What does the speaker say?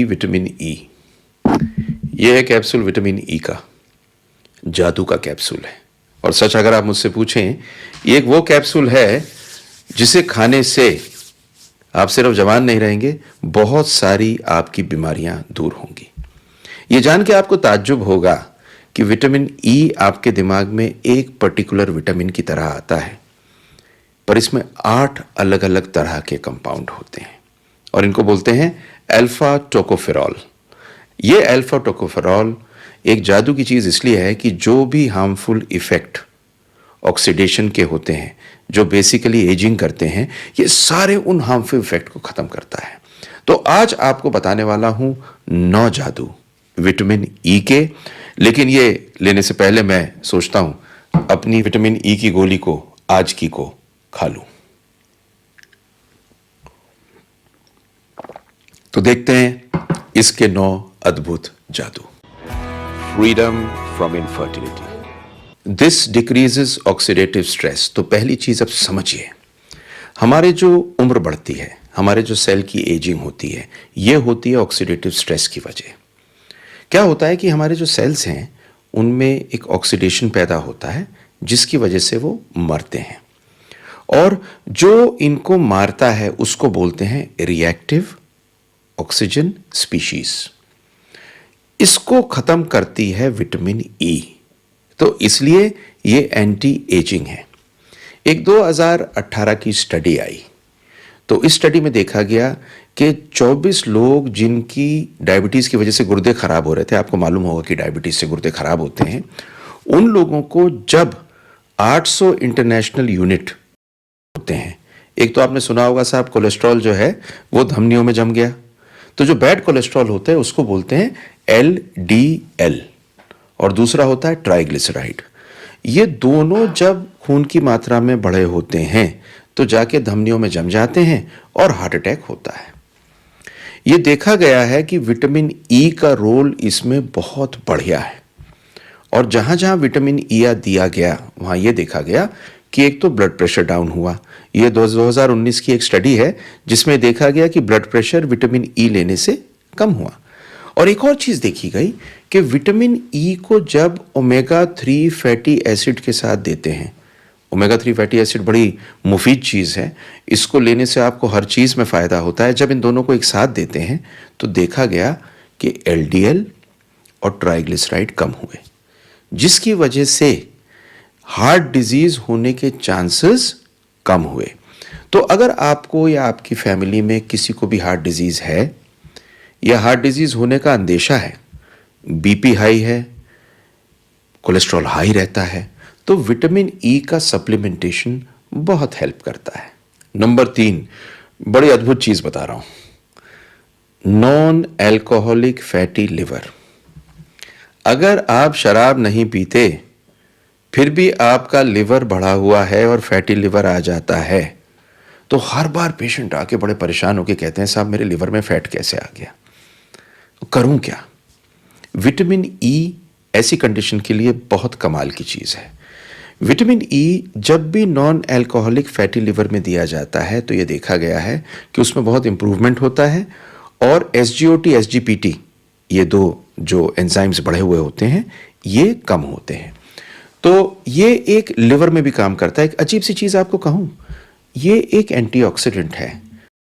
Vitamin E. ये है capsule vitamin E का, जादू का कैप्सूल है। और सच अगर आप मुझसे पूछें, ये एक वो कैप्सूल है जिसे खाने से आप सिर्फ जवान नहीं रहेंगे, बहुत सारी आपकी बीमारियां दूर होंगी। ये जान के आपको ताज्जुब होगा कि विटामिन ई आपके दिमाग में एक पर्टिकुलर विटामिन की तरह आता है, पर इसमें 8 अलग अलग तरह के कंपाउंड होते हैं और इनको बोलते हैं अल्फा टोकोफेरॉल। ये अल्फा टोकोफेरॉल एक जादू की चीज इसलिए है कि जो भी हार्मफुल इफेक्ट ऑक्सीडेशन के होते हैं, जो बेसिकली एजिंग करते हैं, ये सारे उन हार्मफुल इफेक्ट को खत्म करता है। तो आज आपको बताने वाला हूं 9 जादू विटामिन ई के। लेकिन ये लेने से पहले मैं सोचता हूं अपनी विटामिन ई की गोली को आज की को खा लूं। तो देखते हैं इसके 9 अद्भुत जादू। Freedom from infertility, this decreases oxidative stress. तो पहली चीज अब समझिए, हमारे जो उम्र बढ़ती है, हमारे जो सेल की एजिंग होती है, ये होती है ऑक्सीडेटिव स्ट्रेस की वजह। क्या होता है कि हमारे जो सेल्स हैं उनमें एक ऑक्सीडेशन पैदा होता है जिसकी वजह से वो मरते हैं, और जो इनको मारता है उसको बोलते हैं रिएक्टिव ऑक्सीजन स्पीशीज। इसको खत्म करती है विटामिन ई, तो इसलिए ये एंटी एजिंग है। एक 2018 की स्टडी आई, तो इस स्टडी में देखा गया कि 24 लोग जिनकी डायबिटीज की वजह से गुर्दे खराब हो रहे थे, आपको मालूम होगा कि डायबिटीज से गुर्दे खराब होते हैं, उन लोगों को जब 800 इंटरनेशनल यूनिट होते हैं, एक तो आपने सुना होगा साहब कोलेस्ट्रॉल जो है वो धमनियों में जम गया, तो जो बैड कोलेस्ट्रॉल होता है उसको बोलते हैं एलडीएल, और दूसरा होता है ट्राइग्लिसराइड। ये दोनों जब खून की मात्रा में बढ़े होते हैं तो जाके धमनियों में जम जाते हैं और हार्ट अटैक होता है। ये देखा गया है कि विटामिन ई का रोल इसमें बहुत बढ़िया है, और जहां जहां विटामिन ई दिया गया वहां ये देखा गया कि एक तो ब्लड प्रेशर डाउन हुआ। ये 2019 की एक स्टडी है जिसमें देखा गया कि ब्लड प्रेशर विटामिन ई लेने से कम हुआ। और एक और चीज देखी गई कि विटामिन ई को जब ओमेगा 3 फैटी एसिड के साथ देते हैं, ओमेगा 3 फैटी एसिड बड़ी मुफीद चीज है, इसको लेने से आपको हर चीज में फायदा होता है। जब इन दोनों को एक साथ देते हैं तो देखा गया कि एलडीएल और ट्राइग्लिसराइड कम हुए, जिसकी वजह से हार्ट डिजीज होने के चांसेस कम हुए। तो अगर आपको या आपकी फैमिली में किसी को भी हार्ट डिजीज है या हार्ट डिजीज होने का अंदेशा है, बीपी हाई है, कोलेस्ट्रॉल हाई रहता है, तो विटामिन ई का सप्लीमेंटेशन बहुत हेल्प करता है। नंबर 3, बड़ी अद्भुत चीज बता रहा हूं, नॉन एल्कोहलिक फैटी लिवर। अगर आप शराब नहीं पीते फिर भी आपका लिवर बढ़ा हुआ है और फैटी लिवर आ जाता है, तो हर बार पेशेंट आके बड़े परेशान होके कहते हैं साहब मेरे लिवर में फैट कैसे आ गया, तो करूं क्या। विटामिन ई ऐसी कंडीशन के लिए बहुत कमाल की चीज है। विटामिन ई जब भी नॉन एल्कोहलिक फैटी लिवर में दिया जाता है तो यह देखा गया है कि उसमें बहुत इंप्रूवमेंट होता है, और एसजीओटी एसजीपीटी, ये दो जो एंजाइम्स बढ़े हुए होते हैं, ये कम होते हैं। तो ये एक लिवर में भी काम करता है। एक अजीब सी चीज आपको कहूं, ये एक एंटीऑक्सीडेंट है।